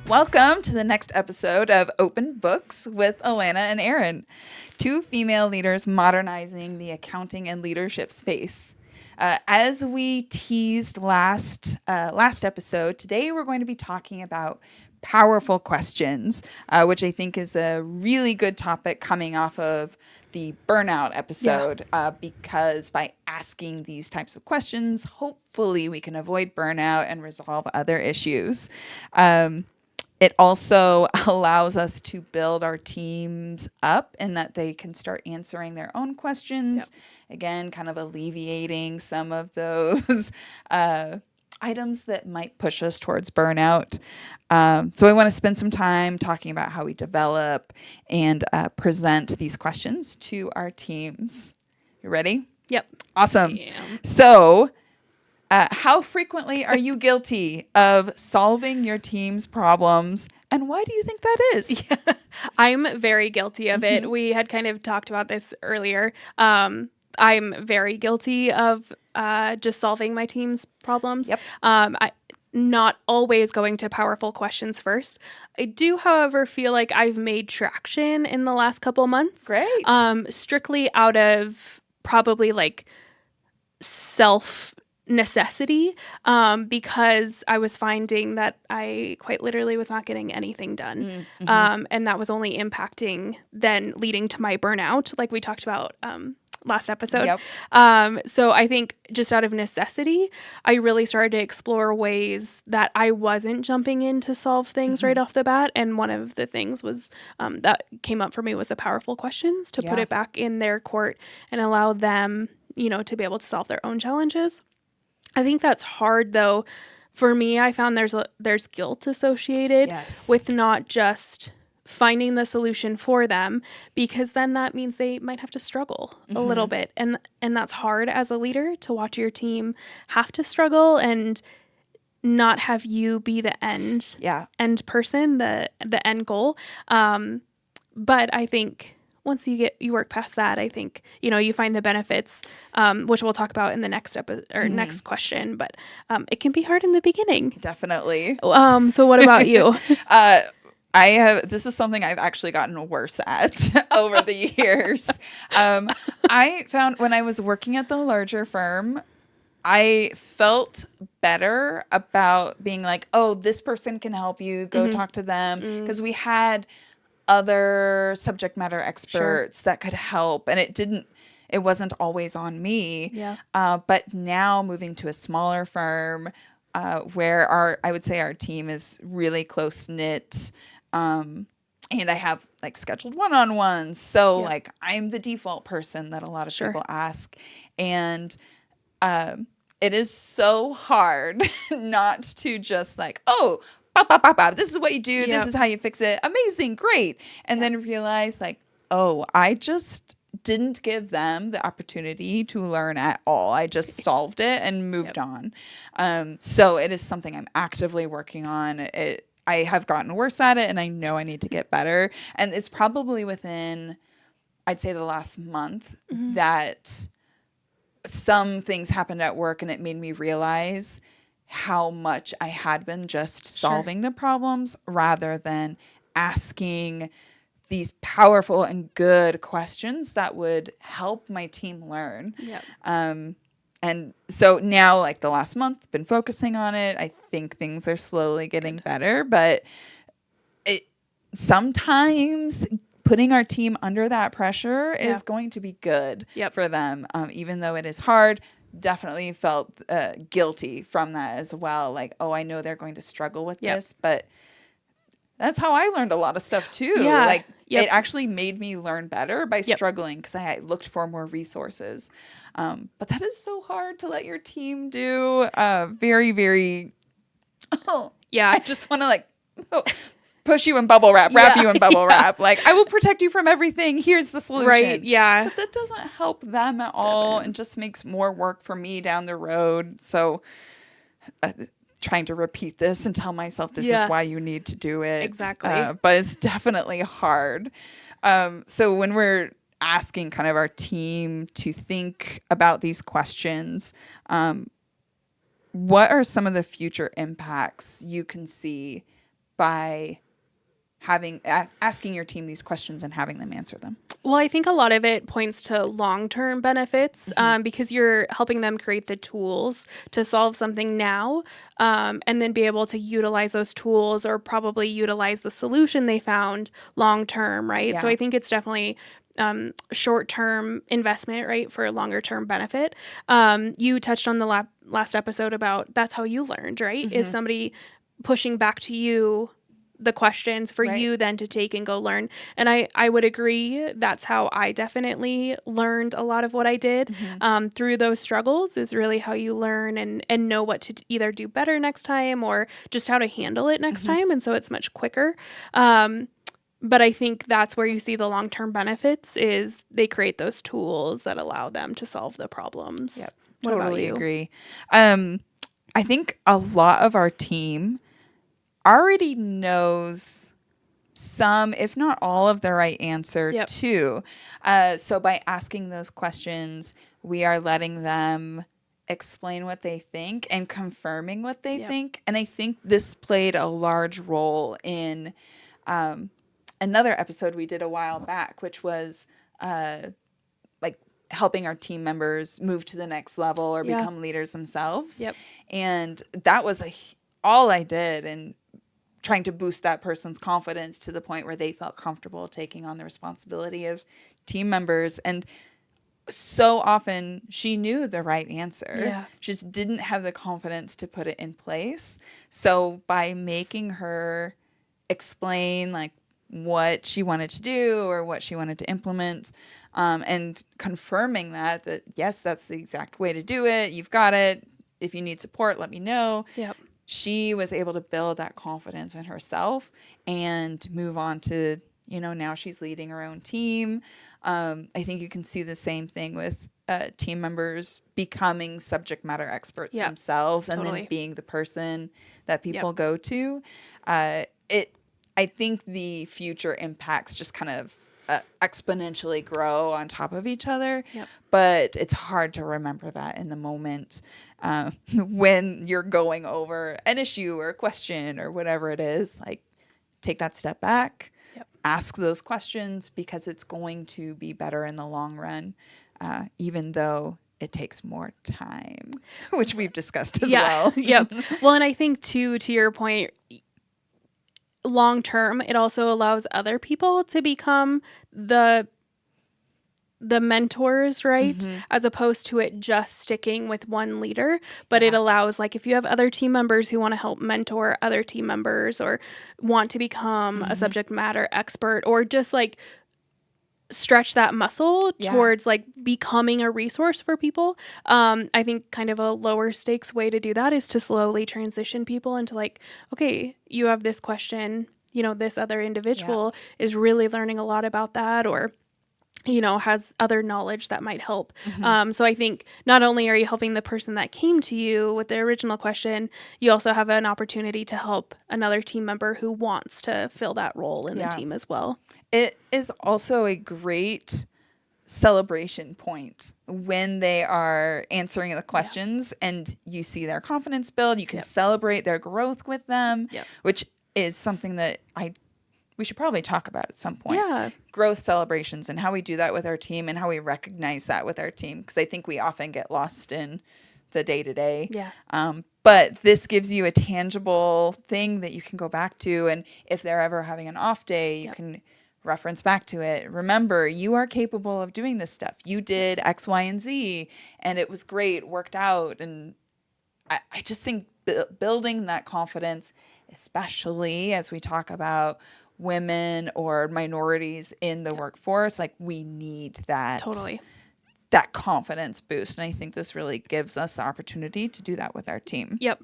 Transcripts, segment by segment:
Welcome to the next episode of Open Books with Alana and Erin, two female leaders modernizing the accounting and leadership space. As we teased last episode, today we're going to be talking about powerful questions, which I think is a really good topic coming off of the burnout episode, because by asking these types of questions, hopefully we can avoid burnout and resolve other issues. It also allows us to build our teams up in that they can start answering their own questions. Again, kind of alleviating some of those items that might push us towards burnout. So I want to spend some time talking about how we develop and present these questions to our teams. You ready? Yep. Awesome. So how frequently are you guilty of solving your team's problems, and why do you think that is? Yeah, I'm very guilty of it. We had kind of talked about this earlier. I'm very guilty of just solving my team's problems. Yep. I not always going to powerful questions first. I do, however, feel like I've made traction in the last couple months. Great. Strictly out of probably like self necessity, because I was finding that I quite literally was not getting anything done. And that was only impacting, then leading to my burnout, like we talked about last episode. Yep. So I think just out of necessity, I really started to explore ways that I wasn't jumping in to solve things right off the bat. And one of the things was that came up for me was the powerful questions, to put it back in their court and allow them, to be able to solve their own challenges. I think that's hard, though. For me, I found there's guilt associated with not just finding the solution for them, because then that means they might have to struggle a little bit. And that's hard as a leader, to watch your team have to struggle and not have you be the end person, the end goal. But I think once you work past that, I think, you find the benefits, which we'll talk about in the next episode or next question, but it can be hard in the beginning. Definitely. So what about you? This is something I've actually gotten worse at over the years. I found when I was working at the larger firm, I felt better about being like, oh, this person can help you, go talk to them. Because we had other subject matter experts that could help, and it wasn't always on me. But now moving to a smaller firm, where I would say our team is really close knit, and I have like scheduled one-on-ones, so like I'm the default person that a lot of people ask, and it is so hard not to just like, oh, this is what you do. This is how you fix it. Amazing. Great. And then realize like, oh, I just didn't give them the opportunity to learn at all. I just solved it and moved on. So it is something I'm actively working on. I have gotten worse at it, and I know I need to get better. And it's probably within, I'd say, the last month that some things happened at work, and it made me realize how much I had been just solving the problems rather than asking these powerful and good questions that would help my team learn. And so now, like the last month, been focusing on it. I think things are slowly getting better, but sometimes putting our team under that pressure is going to be good for them, even though it is hard. Definitely felt guilty from that as well. Like, oh, I know they're going to struggle with this, but that's how I learned a lot of stuff too. It actually made me learn better by struggling, because I looked for more resources. But that is so hard to let your team do. Very, very. I just want to like push you in bubble wrap, wrap you in bubble wrap. Like, I will protect you from everything. Here's the solution. Right. Yeah. But that doesn't help them at all, and just makes more work for me down the road. So trying to repeat this and tell myself this is why you need to do it. Exactly. But it's definitely hard. So when we're asking kind of our team to think about these questions, what are some of the future impacts you can see by asking your team these questions and having them answer them? Well, I think a lot of it points to long-term benefits because you're helping them create the tools to solve something now and then be able to utilize those tools or probably utilize the solution they found long-term, right? So Yeah. I think it's definitely short-term investment, right, for longer-term benefit. You touched on the last episode about that's how you learned, right? Is somebody pushing back to you the questions for Right. you then to take and go learn. And I would agree that's how I definitely learned a lot of what I did through those struggles is really how you learn and know what to either do better next time or just how to handle it next time. And so it's much quicker. But I think that's where you see the long-term benefits is they create those tools that allow them to solve the problems. Yep. What about Totally you? agree. I think a lot of our team already knows some, if not all, of the right answer Yep. too. So by asking those questions, we are letting them explain what they think and confirming what they Yep. think. And I think this played a large role in another episode we did a while back, which was like helping our team members move to the next level or Yeah. become leaders themselves. Yep. And that was all I did in trying to boost that person's confidence to the point where they felt comfortable taking on the responsibility of team members. And so often she knew the right answer. Yeah. She just didn't have the confidence to put it in place. So by making her explain like what she wanted to do or what she wanted to implement, and confirming that yes, that's the exact way to do it. You've got it. If you need support, let me know. Yep. She was able to build that confidence in herself and move on to, now she's leading her own team. I think you can see the same thing with team members becoming subject matter experts Yep. themselves and Totally. then being the person that people Yep. go to. I think the future impacts just kind of exponentially grow on top of each other. Yep. But it's hard to remember that in the moment when you're going over an issue or a question or whatever it is. Like, take that step back, Yep. ask those questions because it's going to be better in the long run, even though it takes more time, which we've discussed as well. Yep. Well, and I think too, to your point, long term, it also allows other people to become the mentors, right? As opposed to it just sticking with one leader. But it allows, like, if you have other team members who want to help mentor other team members or want to become a subject matter expert or just like stretch that muscle towards like becoming a resource for people. I think kind of a lower stakes way to do that is to slowly transition people into like, okay, you have this question, this other individual is really learning a lot about that or has other knowledge that might help. So I think not only are you helping the person that came to you with the original question, you also have an opportunity to help another team member who wants to fill that role in the team as well. It is also a great celebration point when they are answering the questions and you see their confidence build. You can celebrate their growth with them, which is something that we should probably talk about at some point. Yeah. Growth celebrations and how we do that with our team and how we recognize that with our team. Because I think we often get lost in the day-to-day. Yeah. But this gives you a tangible thing that you can go back to. And if they're ever having an off day, you can reference back to it. Remember, you are capable of doing this stuff. You did X, Y, and Z, and it was great, worked out. And I just think building that confidence, especially as we talk about women or minorities in the workforce, like we need that. Totally. That confidence boost. And I think this really gives us the opportunity to do that with our team. Yep.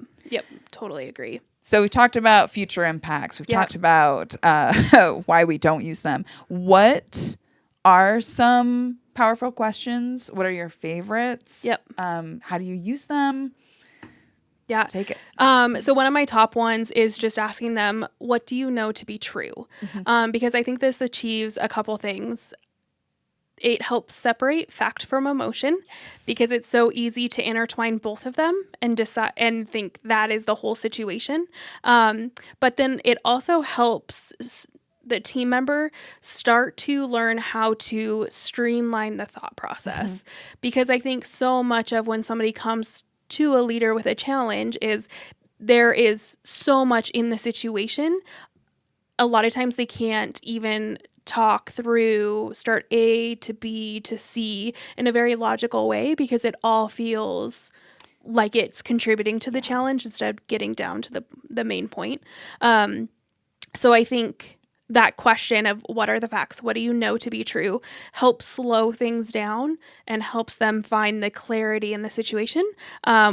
Totally agree. So we talked about future impacts. We've talked about why we don't use them. What are some powerful questions? What are your favorites? Yep. How do you use them? Yeah. Take it. So one of my top ones is just asking them, what do you know to be true? Because I think this achieves a couple things. it helps separate fact from emotion because it's so easy to intertwine both of them and decide and think that is the whole situation. But then it also helps the team member start to learn how to streamline the thought process. Because I think so much of when somebody comes to a leader with a challenge is there is so much in the situation. A lot of times they can't even talk through start A to B to C in a very logical way because it all feels like it's contributing to the challenge instead of getting down to the main point. So I think that question of what are the facts, what do you know to be true, helps slow things down and helps them find the clarity in the situation,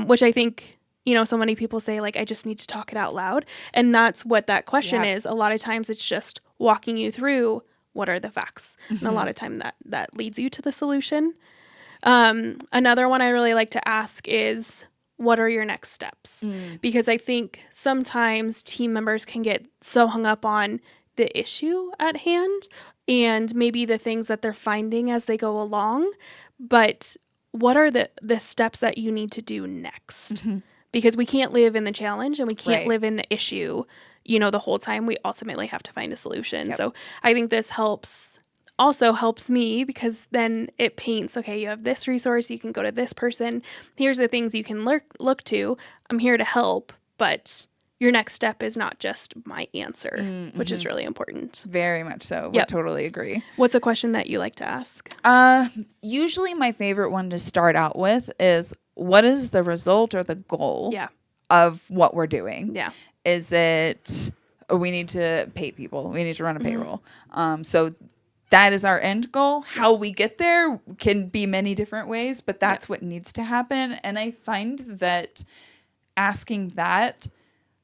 which I think, so many people say, like, I just need to talk it out loud. And that's what that question is. A lot of times it's just walking you through what are the facts. And a lot of time that leads you to the solution. Another one I really like to ask is, what are your next steps? Because I think sometimes team members can get so hung up on the issue at hand and maybe the things that they're finding as they go along. But what are the steps that you need to do next? Because we can't live in the challenge and we can't live in the issue, the whole time. We ultimately have to find a solution. So I think this helps me because then it paints, okay, you have this resource, you can go to this person. Here's the things you can look to. I'm here to help, but your next step is not just my answer, which is really important. Very much so. Would totally agree. What's a question that you like to ask? Usually my favorite one to start out with is, what is the result or the goal of what we're doing? Yeah. Is it, we need to pay people. We need to run a payroll. So that is our end goal. How we get there can be many different ways, but that's what needs to happen. And I find that asking that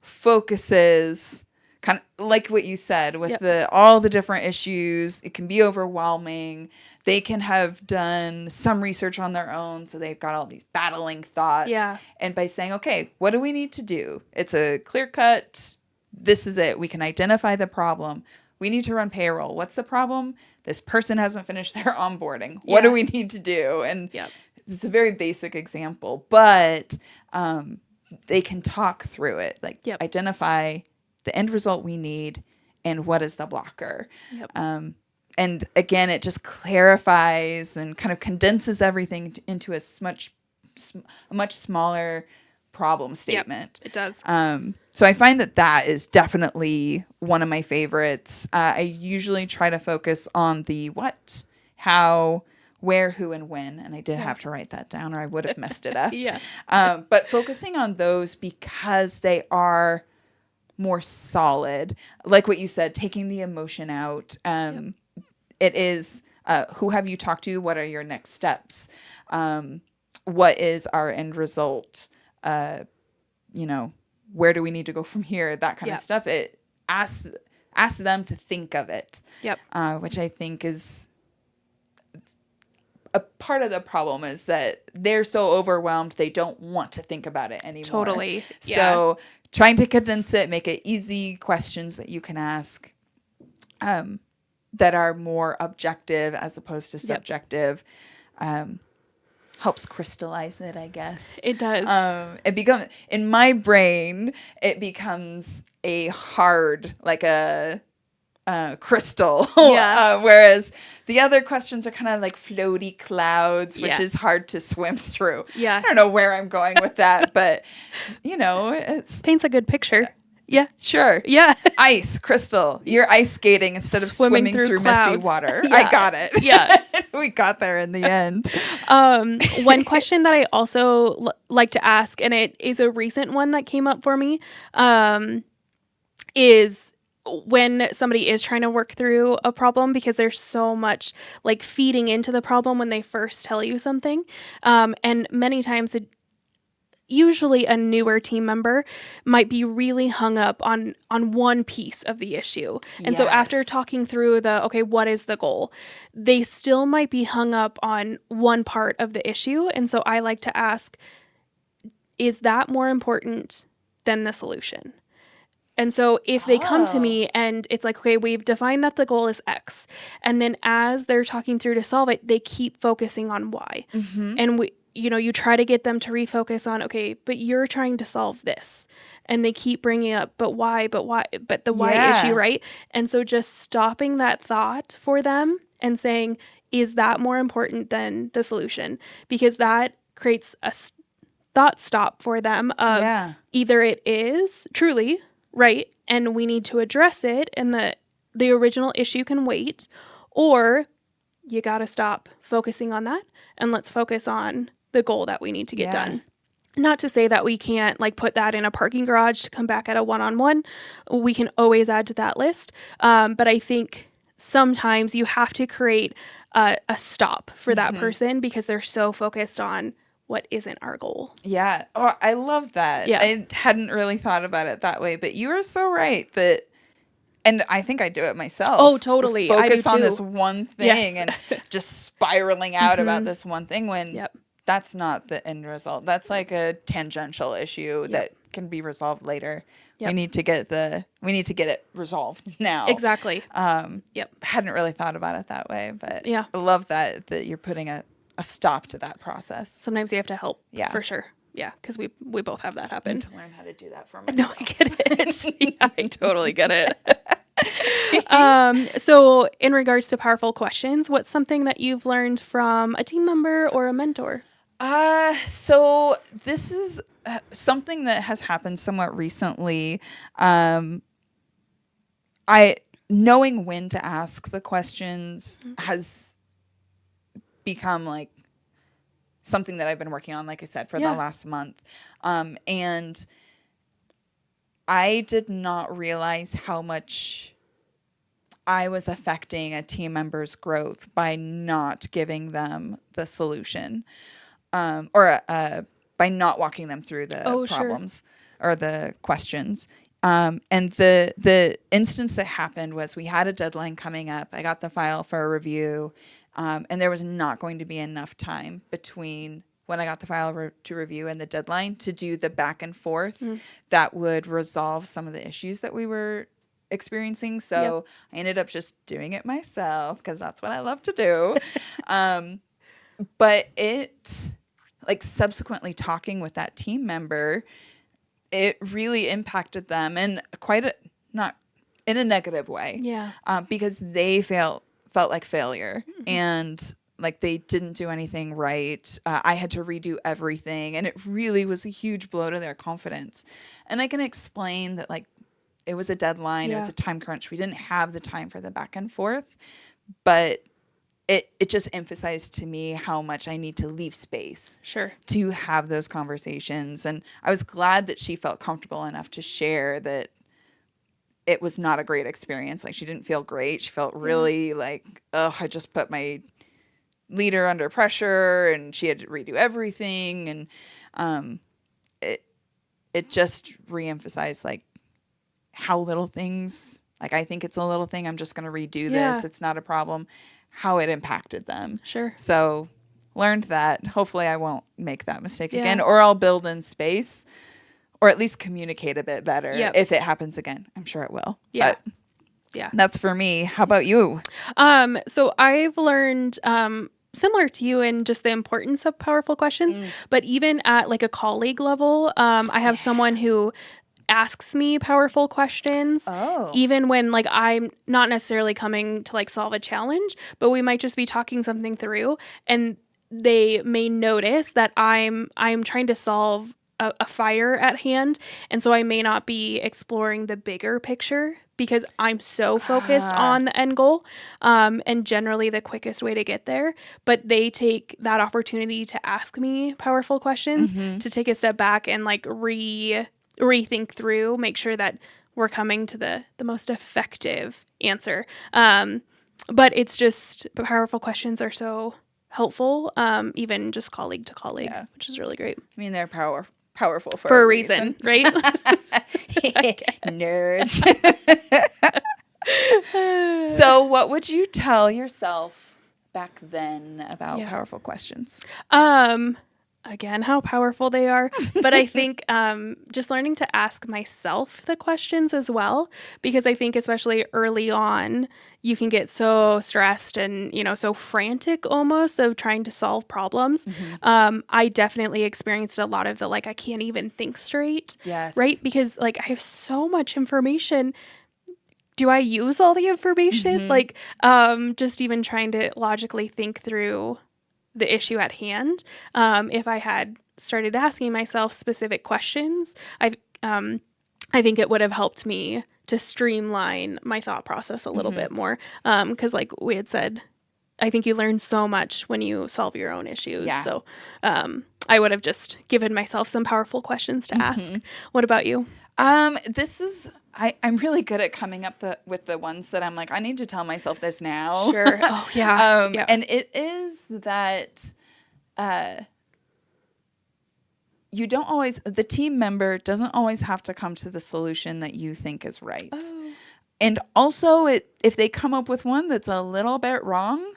focuses, kind of like what you said with all the different issues. It can be overwhelming. They can have done some research on their own, so they've got all these battling thoughts. Yeah. And by saying, okay, what do we need to do? It's a clear cut. This is it. We can identify the problem. We need to run payroll. What's the problem? This person hasn't finished their onboarding. What do we need to do? And it's a very basic example, but they can talk through it, like identify the end result we need and what is the blocker. And again, it just clarifies and kind of condenses everything into a much smaller problem statement. It does. So I find that is definitely one of my favorites. I usually try to focus on the what, how, where, who, and when. And I did have to write that down or I would have messed it up. But focusing on those because they are more solid. Like what you said, taking the emotion out. It is, who have you talked to? What are your next steps? What is our end result? Where do we need to go from here? That kind of stuff. It asks them to think of it. Which I think is a part of the problem is that they're so overwhelmed they don't want to think about it anymore. Totally. So trying to condense it, make it easy questions that you can ask that are more objective as opposed to subjective. Helps crystallize it, I guess. It does. In my brain, it becomes a hard, like a crystal. Whereas the other questions are kind of like floaty clouds, which is hard to swim through. I don't know where I'm going with that, but it's paints a good picture. Yeah. Sure. Yeah. Ice, crystal. You're ice skating instead of swimming through messy water. I got it. Yeah. We got there in the end. One question that I also like to ask, and it is a recent one that came up for me, is when somebody is trying to work through a problem, because there's so much like feeding into the problem when they first tell you something. And many times usually a newer team member might be really hung up on one piece of the issue. And so after talking through what is the goal, they still might be hung up on one part of the issue. And so I like to ask, is that more important than the solution? And so if they come to Oh. me and it's like, okay, we've defined that the goal is X. And then as they're talking through to solve it, they keep focusing on Y. Mm-hmm. And you try to get them to refocus on, okay, but you're trying to solve this. And they keep bringing up, but why, but the why Yeah. issue, right? And so just stopping that thought for them and saying, is that more important than the solution? Because that creates a thought stop for them of Yeah. either it is truly right and we need to address it and the original issue can wait, or you got to stop focusing on that and let's focus on the goal that we need to get Yeah. done. Not to say that we can't like put that in a parking garage to come back at a one-on-one. We can always add to that list. But I think sometimes you have to create a stop for that person because they're so focused on what isn't our goal. Yeah. Oh, I love that. Yeah. I hadn't really thought about it that way, but you are so right that, and I think I do it myself. Oh, totally. I do Focus on too. this one thing Yes. and just spiraling out about this one thing when Yep. that's not the end result. That's like a tangential issue that can be resolved later. Yep. We need to get it resolved now. Exactly. Yep. Hadn't really thought about it that way, but Yeah. I love that you're putting a stop to that process. Sometimes you have to help. Yeah. For sure. Yeah. Because we both have that happen. To learn how to do that for myself. No, I get it. Yeah, I totally get it. So in regards to powerful questions, what's something that you've learned from a team member or a mentor? So this is something that has happened somewhat recently. Knowing when to ask the questions has become like something that I've been working on, like I said, for the last month. And I did not realize how much I was affecting a team member's growth by not giving them the solution, or by not walking them through the problems or the questions. And the instance that happened was we had a deadline coming up. I got the file for a review, and there was not going to be enough time between when I got the file to review and the deadline to do the back and forth that would resolve some of the issues that we were experiencing. So I ended up just doing it myself because that's what I love to do. But it, like, subsequently talking with that team member, it really impacted them, and not in a negative way. Yeah. Because they felt like failure and like they didn't do anything right. I had to redo everything, and it really was a huge blow to their confidence. And I can explain that, like, it was a deadline, it was a time crunch. We didn't have the time for the back and forth, but it just emphasized to me how much I need to leave space to have those conversations. And I was glad that she felt comfortable enough to share that it was not a great experience. Like, she didn't feel great. She felt really like, oh, I just put my leader under pressure, and she had to redo everything. And it just reemphasized, like, how little things, like, I think it's a little thing, I'm just going to redo this, it's not a problem, how it impacted them. So learned that. Hopefully I won't make that mistake again, or I'll build in space, or at least communicate a bit better if it happens again. I'm sure it will. But that's for me. How about you? So I've learned similar to you in just the importance of powerful questions, but even at like a colleague level, I have someone who asks me powerful questions, even when like I'm not necessarily coming to like solve a challenge, but we might just be talking something through, and they may notice that I'm trying to solve a fire at hand, and so I may not be exploring the bigger picture because I'm so focused on the end goal, and generally the quickest way to get there. But they take that opportunity to ask me powerful questions, to take a step back and like rethink through, make sure that we're coming to the most effective answer. But it's just, powerful questions are so helpful, even just colleague to colleague, which is really great. I mean, they're powerful for a reason, right? Nerds. So what would you tell yourself back then about powerful questions? again, how powerful they are. But I think just learning to ask myself the questions as well, because I think especially early on, you can get so stressed and, so frantic almost of trying to solve problems. I definitely experienced a lot of the, I can't even think straight. Yes. Right? Because I have so much information. Do I use all the information? Just even trying to logically think through the issue at hand. If I had started asking myself specific questions, I think it would have helped me to streamline my thought process a little bit more. Because like we had said, I think you learn so much when you solve your own issues. Yeah. So I would have just given myself some powerful questions to ask. What about you? I'm really good at coming up with the ones that I'm like, I need to tell myself this now. Sure. Oh, yeah. Yeah. And it is that the team member doesn't always have to come to the solution that you think is right. Oh. And also, if they come up with one that's a little bit wrong,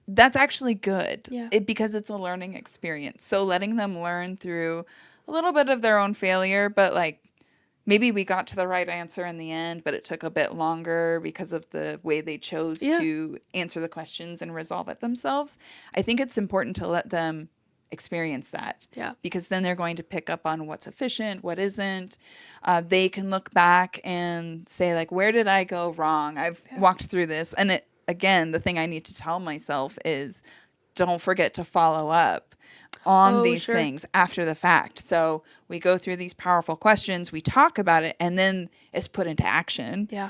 that's actually good. Yeah. Because it's a learning experience. So letting them learn through a little bit of their own failure, but maybe we got to the right answer in the end, but it took a bit longer because of the way they chose to answer the questions and resolve it themselves. I think it's important to let them experience that. Yeah. Because then they're going to pick up on what's efficient, what isn't. They can look back and say, where did I go wrong? I've walked through this. And again, the thing I need to tell myself is don't forget to follow up on these things after the fact. So we go through these powerful questions, we talk about it, and then it's put into action. Yeah.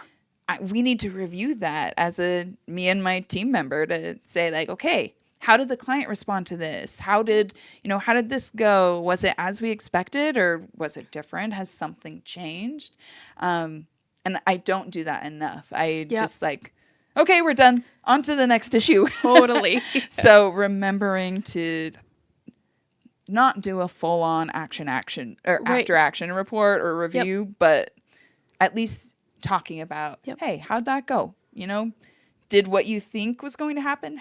We need to review that as me and my team member to say okay, how did the client respond to this? How did this go? Was it as we expected or was it different? Has something changed? And I don't do that enough. I just okay, we're done. On to the next issue. Totally. So remembering to not do a full-on action or after action report or review, but at least talking about, hey, how'd that go? Did what you think was going to happen?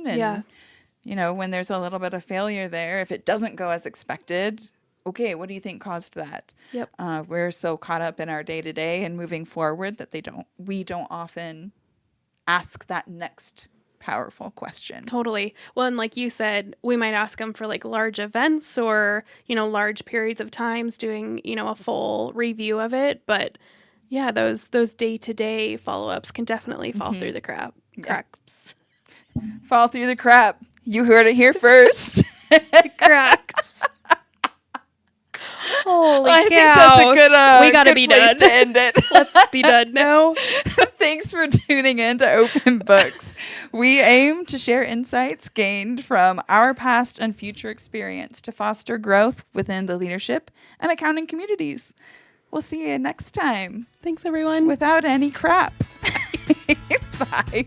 And, when there's a little bit of failure there, if it doesn't go as expected, okay, what do you think caused that? Yep. We're so caught up in our day-to-day and moving forward that we don't often ask that next powerful question. Totally. Well, and like you said, we might ask them for large events or, large periods of times doing, a full review of it. But yeah, those day-to-day follow-ups can definitely fall through the cracks. Fall through the crap. You heard it here first. Cracks. Holy cow. I think that's a good, we gotta be place done. to end it. Let's be done now. Thanks for tuning in to Open Books. We aim to share insights gained from our past and future experience to foster growth within the leadership and accounting communities. We'll see you next time. Thanks, everyone. Without any crap. Bye.